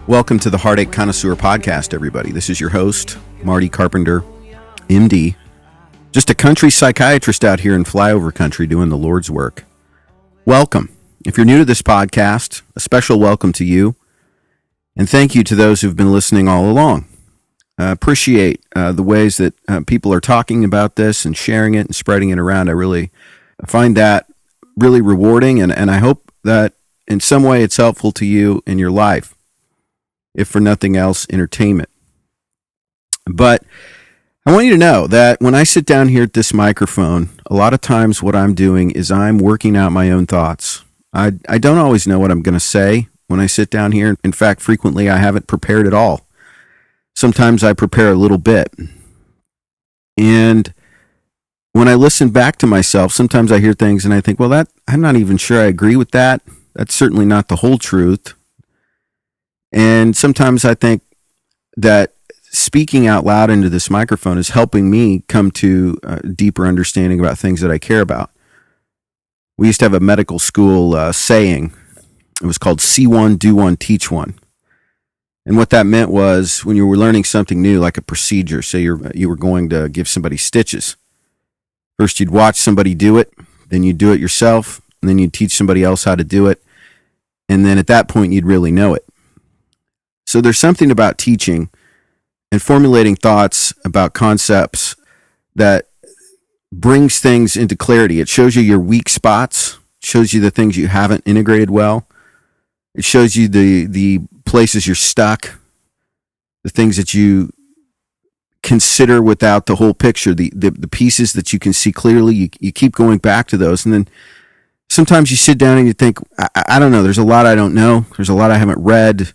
Welcome to the Heartache Connoisseur Podcast, everybody. This is your host, Marty Carpenter, MD. Just a country psychiatrist out here in flyover country doing the Lord's work. Welcome. If you're new to this podcast, a special welcome to you. And thank you to those who've been listening all along. I appreciate the ways that people are talking about this and sharing it and spreading it around. I find that really rewarding, and I hope that in some way it's helpful to you in your life. If for nothing else, entertainment. But I want you to know that when I sit down here at this microphone, a lot of times what I'm doing is I'm working out my own thoughts. I don't always know what I'm going to say when I sit down here. In fact, frequently I haven't prepared at all. Sometimes I prepare a little bit. And when I listen back to myself, sometimes I hear things and I think, well, I'm not even sure I agree with that. That's certainly not the whole truth. And sometimes I think that speaking out loud into this microphone is helping me come to a deeper understanding about things that I care about. We used to have a medical school saying. It was called see one, do one, teach one. And what that meant was when you were learning something new, like a procedure, say you were going to give somebody stitches. First you'd watch somebody do it, then you'd do it yourself, and then you'd teach somebody else how to do it. And then at that point you'd really know it. So there's something about teaching and formulating thoughts about concepts that brings things into clarity. It shows you your weak spots, shows you the things you haven't integrated well. It shows you the places you're stuck, the things that you consider without the whole picture, the pieces that you can see clearly. You keep going back to those. And then sometimes you sit down and you think, I don't know, there's a lot I don't know. There's a lot I haven't read.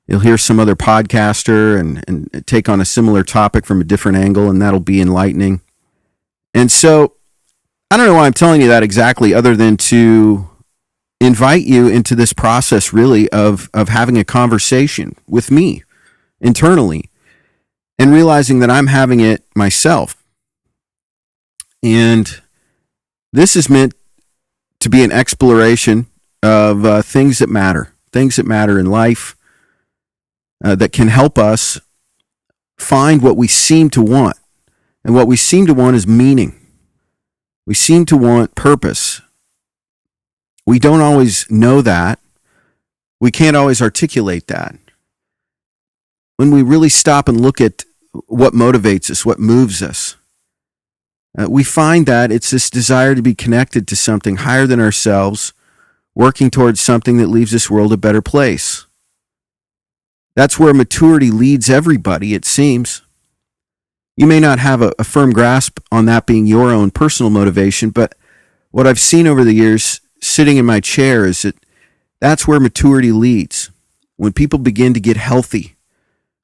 You'll hear some other podcaster and take on a similar topic from a different angle, and that'll be enlightening. And so I don't know why I'm telling you that exactly, other than to invite you into this process, really, of having a conversation with me internally and realizing that I'm having it myself. And this is meant to be an exploration of things that matter in life. That can help us find what we seem to want. And what we seem to want is meaning. We seem to want purpose. We don't always know that. We can't always articulate that. When we really stop and look at what motivates us, what moves us, we find that it's this desire to be connected to something higher than ourselves, working towards something that leaves this world a better place. That's where maturity leads everybody, it seems. You may not have a firm grasp on that being your own personal motivation, but what I've seen over the years sitting in my chair is that that's where maturity leads. When people begin to get healthy,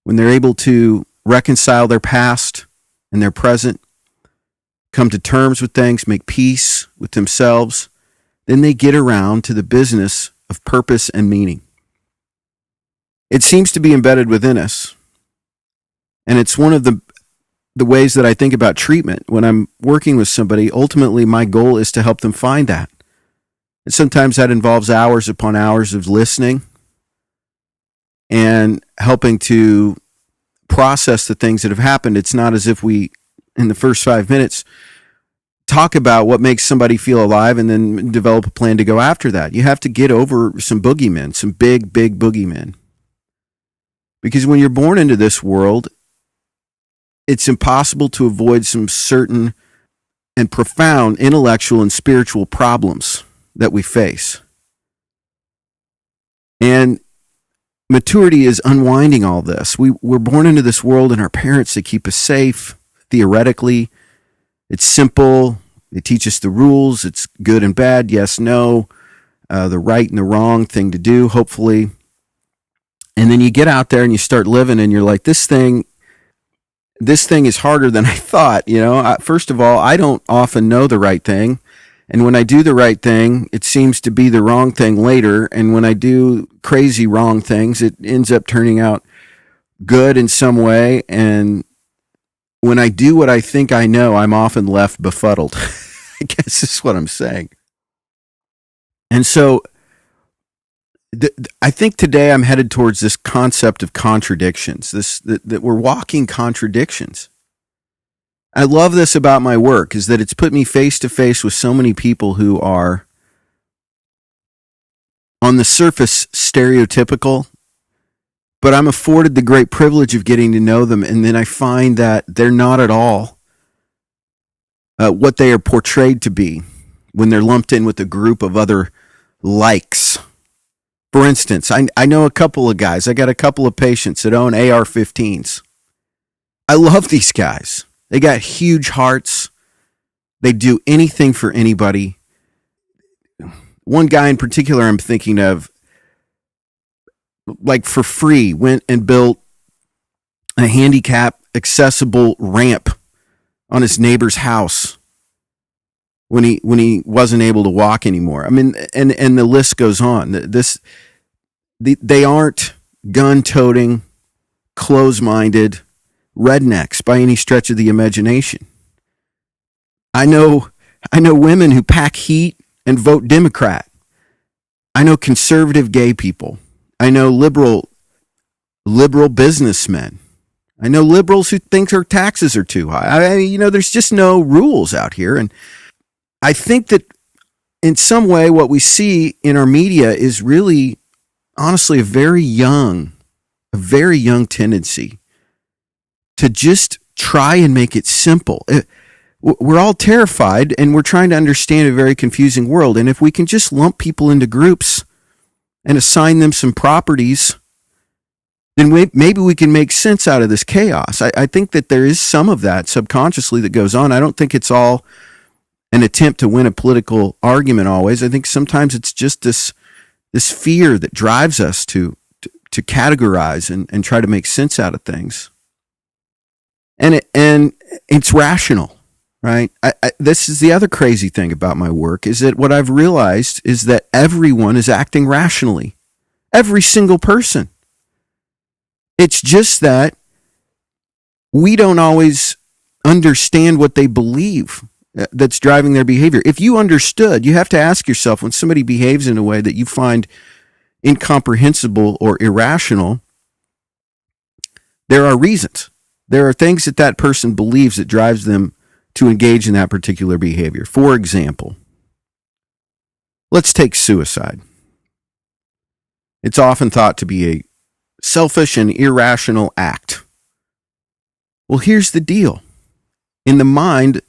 when they're able to reconcile their past and their present, come to terms with things, make peace with themselves, then they get around to the business of purpose and meaning. It seems to be embedded within us. And it's one of the ways that I think about treatment. When I'm working with somebody, ultimately my goal is to help them find that. And sometimes that involves hours upon hours of listening and helping to process the things that have happened. It's not as if we, in the first 5 minutes, talk about what makes somebody feel alive and then develop a plan to go after that. You have to get over some boogeymen, some big, big boogeymen. Because when you're born into this world, it's impossible to avoid some certain and profound intellectual and spiritual problems that we face. And maturity is unwinding all this. We're born into this world, and our parents, they keep us safe, theoretically. It's simple. They teach us the rules. It's good and bad, yes, no, the right and the wrong thing to do, hopefully. And then you get out there and you start living, and you're like, this thing is harder than I thought. First of all, I don't often know the right thing. And when I do the right thing, it seems to be the wrong thing later. And when I do crazy wrong things, it ends up turning out good in some way. And when I do what I think I know, I'm often left befuddled. I guess is what I'm saying. And so I think today I'm headed towards this concept of contradictions, that we're walking contradictions. I love this about my work, is that it's put me face to face with so many people who are on the surface stereotypical, but I'm afforded the great privilege of getting to know them, and then I find that they're not at all what they are portrayed to be when they're lumped in with a group of other likes. For instance, I know a couple of guys. I got a couple of patients that own AR-15s. I love these guys. They got huge hearts. They do anything for anybody. One guy in particular I'm thinking of, like for free, went and built a handicap accessible ramp on his neighbor's house when he wasn't able to walk anymore. I mean, and the list goes on. They aren't gun-toting, close-minded rednecks by any stretch of the imagination. I know women who pack heat and vote Democrat. I know conservative gay people. I know liberal businessmen. I know liberals who think their taxes are too high. There's just no rules out here. And I think that in some way what we see in our media is really, honestly, a very young tendency to just try and make it simple. We're all terrified, and we're trying to understand a very confusing world. And if we can just lump people into groups and assign them some properties, then maybe we can make sense out of this chaos. I think that there is some of that subconsciously that goes on. I don't think it's all an attempt to win a political argument always. I think sometimes it's just this fear that drives us to categorize and try to make sense out of things. And it's rational, right? This is the other crazy thing about my work, is that what I've realized is that everyone is acting rationally. Every single person. It's just that we don't always understand what they believe that's driving their behavior. If you understood, you have to ask yourself, when somebody behaves in a way that you find incomprehensible or irrational, there are reasons. There are things that person believes that drives them to engage in that particular behavior. For example, let's take suicide. It's often thought to be a selfish and irrational act. Well, here's the deal. In the mind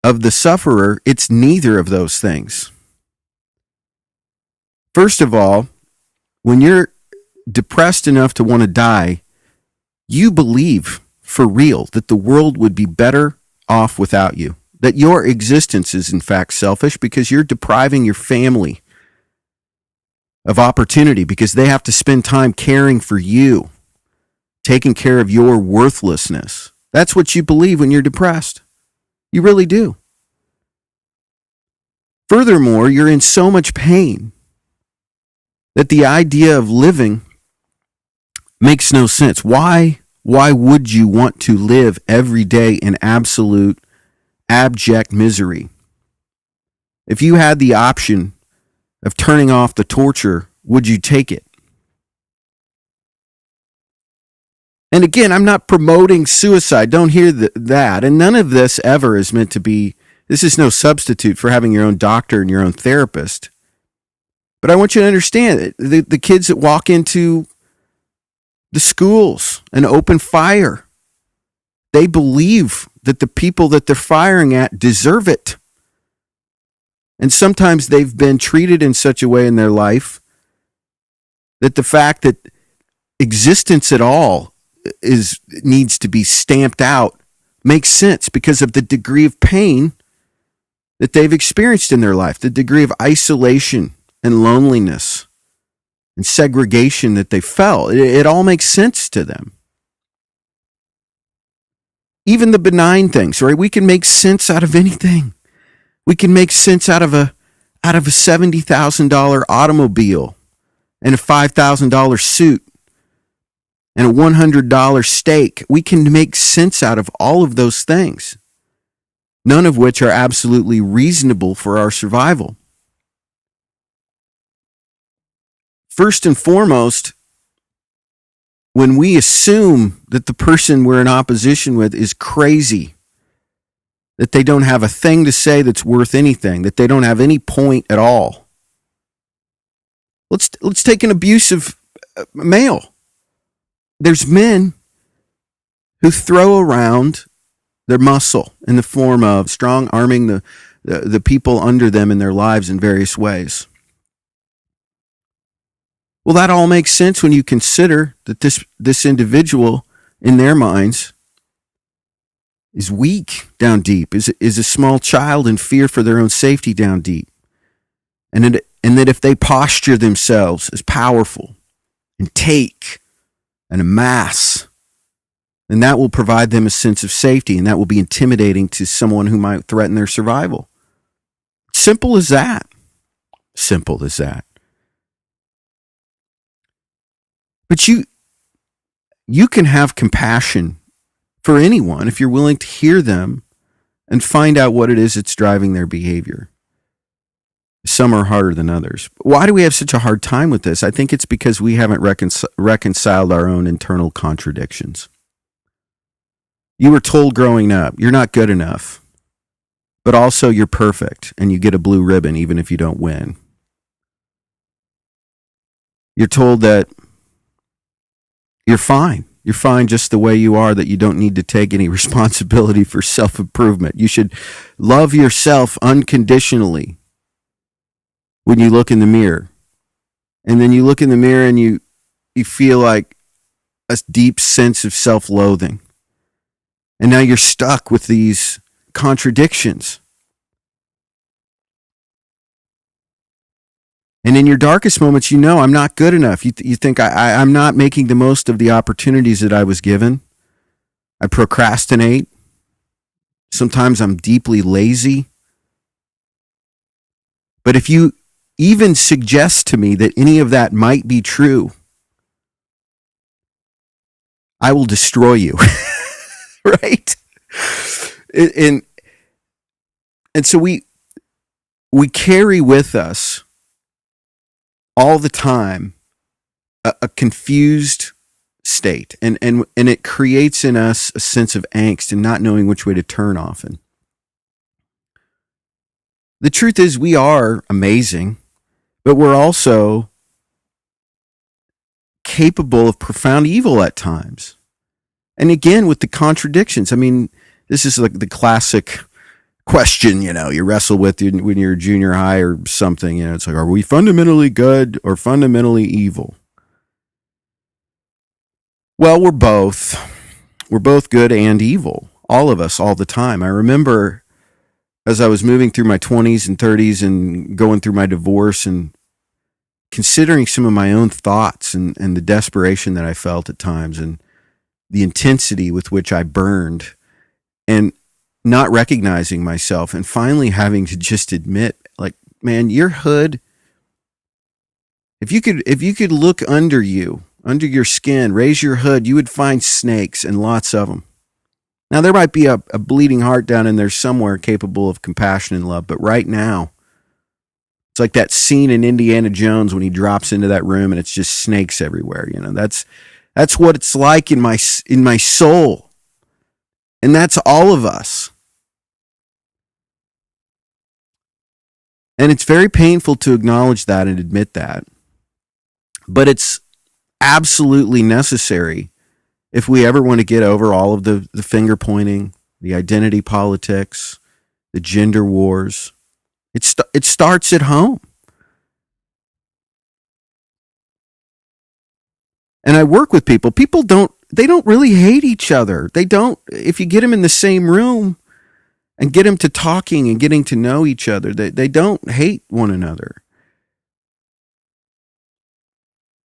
of the sufferer, it's neither of those things. First of all, when you're depressed enough to want to die, you believe for real that the world would be better off without you. That your existence is in fact selfish because you're depriving your family of opportunity because they have to spend time caring for you, taking care of your worthlessness. That's what you believe when you're depressed. You really do. Furthermore, you're in so much pain that the idea of living makes no sense. Why would you want to live every day in absolute, abject misery? If you had the option of turning off the torture, would you take it? And again, I'm not promoting suicide. Don't hear that. And none of this ever is meant to be, this is no substitute for having your own doctor and your own therapist. But I want you to understand that the kids that walk into the schools and open fire, they believe that the people that they're firing at deserve it. And sometimes they've been treated in such a way in their life that the fact that existence at all needs to be stamped out makes sense because of the degree of pain that they've experienced in their life, the degree of isolation and loneliness and segregation that they felt. It all makes sense to them. Even the benign things, right? We can make sense out of anything. We can make sense out of a $70,000 automobile and a $5,000 suit and a $100 steak. We can make sense out of all of those things, none of which are absolutely reasonable for our survival. first and foremost, when we assume that the person we're in opposition with is crazy, that they don't have a thing to say that's worth anything, that they don't have any point at all. Let's take an abusive male. There's men who throw around their muscle in the form of strong arming the people under them in their lives in various ways. Well, that all makes sense when you consider that this individual, in their minds, is weak down deep, is a small child in fear for their own safety down deep. And that if they posture themselves as powerful and take and amass, then that will provide them a sense of safety, and that will be intimidating to someone who might threaten their survival. Simple as that. Simple as that. But you can have compassion for anyone if you're willing to hear them and find out what it is that's driving their behavior. Some are harder than others. Why do we have such a hard time with this? I think it's because we haven't reconciled our own internal contradictions. You were told growing up, you're not good enough, but also you're perfect and you get a blue ribbon even if you don't win. You're told that you're fine. You're fine just the way you are, that you don't need to take any responsibility for self-improvement. You should love yourself unconditionally when you look in the mirror. And then you look in the mirror and you feel like a deep sense of self-loathing. And now you're stuck with these contradictions. And in your darkest moments, you know, I'm not good enough. You think I'm not making the most of the opportunities that I was given. I procrastinate. Sometimes I'm deeply lazy. But if you even suggest to me that any of that might be true, I will destroy you. Right? And so we carry with us all the time a confused state, and it creates in us a sense of angst and not knowing which way to turn often. The truth is, we are amazing, but we're also capable of profound evil at times. And again, with the contradictions, I mean, this is like the classic question, you wrestle with when you're junior high or something. It's like, are we fundamentally good or fundamentally evil? Well, we're both. We're both good and evil. All of us, all the time. I remember as I was moving through my 20s and 30s and going through my divorce and considering some of my own thoughts and the desperation that I felt at times and the intensity with which I burned, and not recognizing myself, and finally having to just admit, like, man, your hood, if you could look under your skin, raise your hood, you would find snakes, and lots of them. Now, there might be a bleeding heart down in there somewhere capable of compassion and love, but right now, it's like that scene in Indiana Jones when he drops into that room and it's just snakes everywhere. That's what it's like in my soul. And that's all of us. And it's very painful to acknowledge that and admit that. But it's absolutely necessary if we ever want to get over all of the finger pointing, the identity politics, the gender wars. It starts at home. And I work with people. People don't really hate each other. They don't. If you get them in the same room and get them to talking and getting to know each other, they don't hate one another.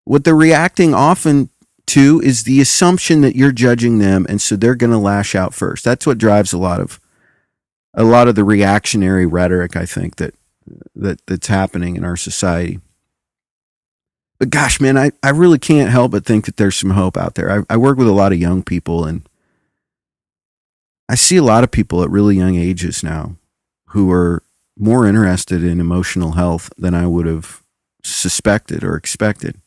What they're reacting often to is the assumption that you're judging them, and so they're going to lash out first. That's what drives a lot of the reactionary rhetoric, I think, that's happening in our society. But gosh, man, I really can't help but think that there's some hope out there. I work with a lot of young people, and I see a lot of people at really young ages now who are more interested in emotional health than I would have suspected or expected.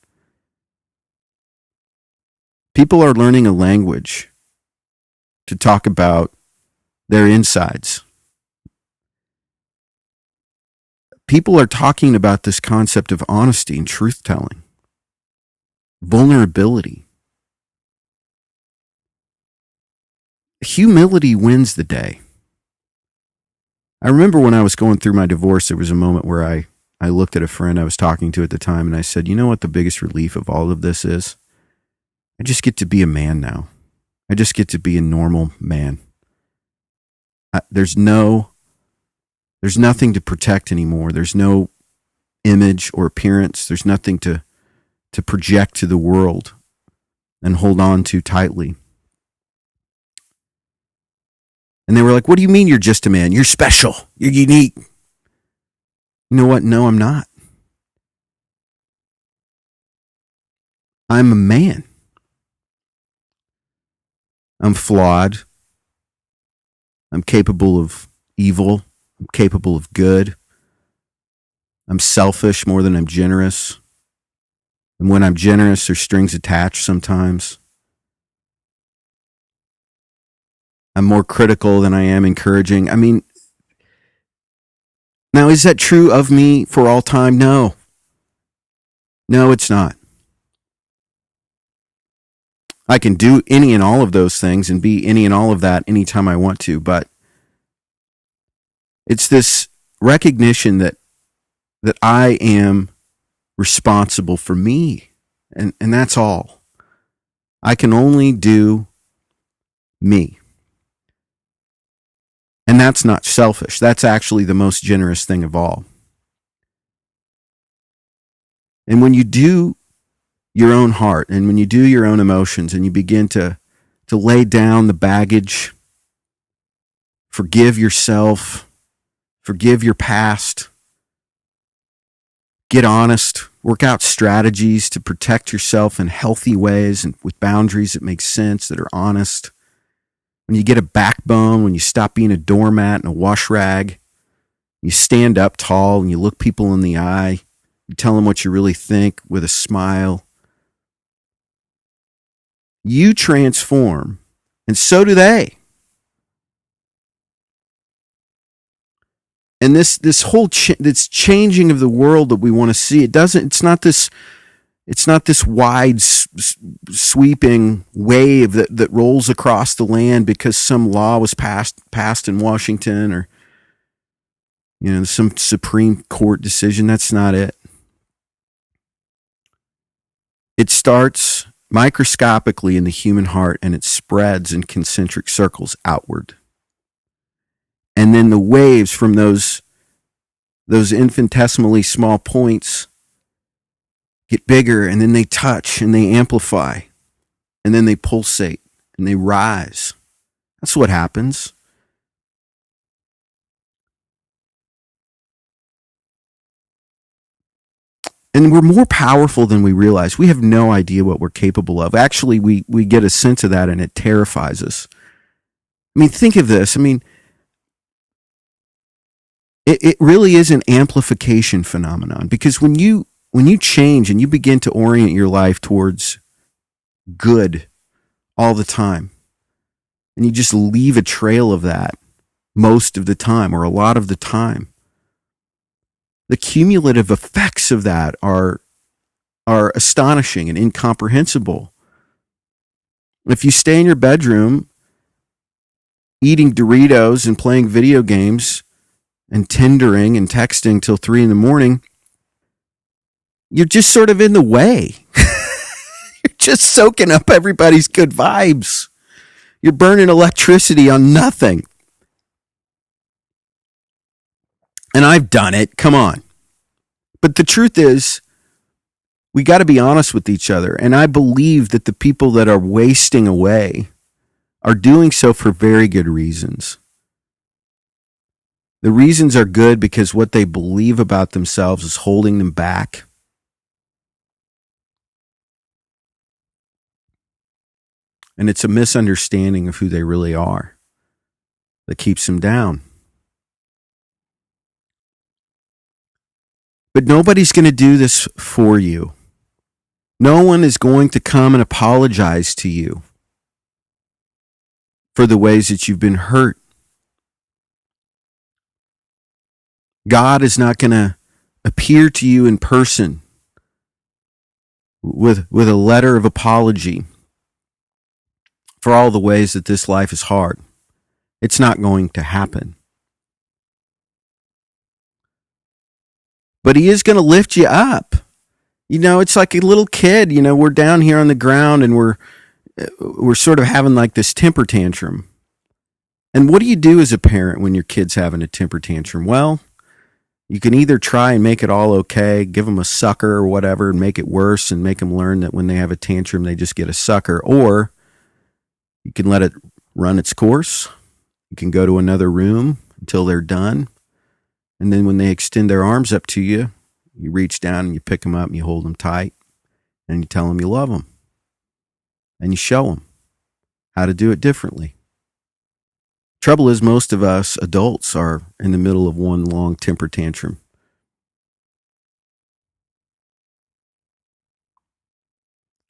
People are learning a language to talk about their insides. People are talking about this concept of honesty and truth-telling, vulnerability. Humility wins the day. I remember when I was going through my divorce, there was a moment where I looked at a friend I was talking to at the time and I said, you know what the biggest relief of all of this is? I just get to be a man now. I just get to be a normal man. There's nothing to protect anymore. There's no image or appearance. There's nothing to project to the world and hold on to tightly. And they were like, what do you mean you're just a man? You're special. You're unique. You know what? No, I'm not. I'm a man. I'm flawed. I'm capable of evil. I'm capable of good. I'm selfish more than I'm generous. And when I'm generous, there's strings attached sometimes. I'm more critical than I am encouraging. I mean, now is that true of me for all time? No. No, it's not. I can do any and all of those things and be any and all of that anytime I want to, but it's this recognition that I am responsible for me, and that's all. I can only do me. And that's not selfish. That's actually the most generous thing of all. And when you do your own heart and when you do your own emotions and you begin to lay down the baggage, forgive yourself, forgive your past, get honest, work out strategies to protect yourself in healthy ways and with boundaries that make sense, that are honest. When you get a backbone, when you stop being a doormat and a wash rag, you stand up tall and you look people in the eye, you tell them what you really think with a smile. You transform, and so do they. And this whole this changing of the world that we want to see, it's not this wide sweeping wave that rolls across the land because some law was passed in Washington or some Supreme Court decision. That's not it. It starts microscopically in the human heart and it spreads in concentric circles outward. And then the waves from those infinitesimally small points get bigger, and then they touch and they amplify, and then they pulsate and they rise. That's what happens. And we're more powerful than we realize. We have no idea what we're capable of. Actually, we get a sense of that, and it terrifies us. I mean, think of this. I mean, it really is an amplification phenomenon, because when you change and you begin to orient your life towards good all the time, and you just leave a trail of that most of the time or a lot of the time, the cumulative effects of that are astonishing and incomprehensible. If you stay in your bedroom eating Doritos and playing video games and Tindering and texting till 3 a.m, you're just sort of in the way. You're just soaking up everybody's good vibes. You're burning electricity on nothing. And I've done it. Come on. But the truth is, we got to be honest with each other. And I believe that the people that are wasting away are doing so for very good reasons. The reasons are good because what they believe about themselves is holding them back. And it's a misunderstanding of who they really are that keeps them down. But nobody's going to do this for you. No one is going to come and apologize to you for the ways that you've been hurt. God is not going to appear to you in person with a letter of apology for all the ways that this life is hard. It's not going to happen. But he is going to lift you up. It's like a little kid. We're down here on the ground and we're sort of having like this temper tantrum. And what do you do as a parent when your kid's having a temper tantrum? Well, you can either try and make it all okay, give them a sucker or whatever, and make it worse and make them learn that when they have a tantrum, they just get a sucker. Or you can let it run its course. You can go to another room until they're done. And then when they extend their arms up to you, you reach down and you pick them up and you hold them tight and you tell them you love them. And you show them how to do it differently. Trouble is, most of us adults are in the middle of one long temper tantrum.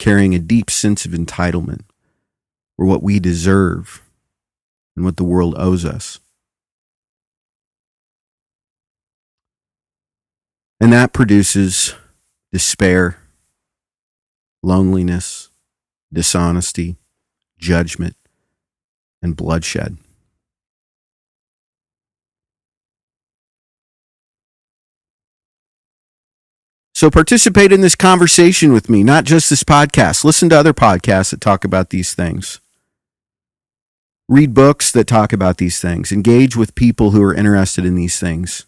Carrying a deep sense of entitlement for what we deserve and what the world owes us. And that produces despair, loneliness, dishonesty, judgment, and bloodshed. So participate in this conversation with me, not just this podcast. Listen to other podcasts that talk about these things. Read books that talk about these things. Engage with people who are interested in these things.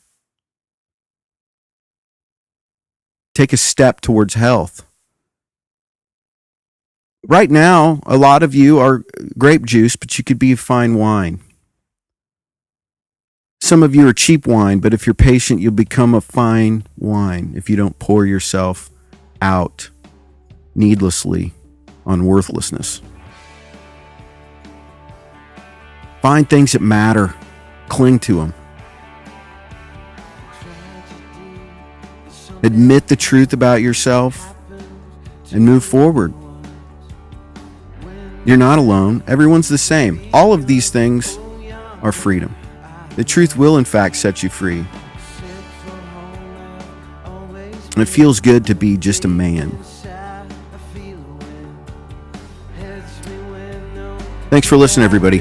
Take a step towards health. Right now, a lot of you are grape juice, but you could be fine wine. Some of you are cheap wine, but if you're patient, you'll become a fine wine if you don't pour yourself out needlessly on worthlessness. Find things that matter. Cling to them. Admit the truth about yourself and move forward. You're not alone. Everyone's the same. All of these things are freedom. The truth will, in fact, set you free. And it feels good to be just a man. Thanks for listening, everybody.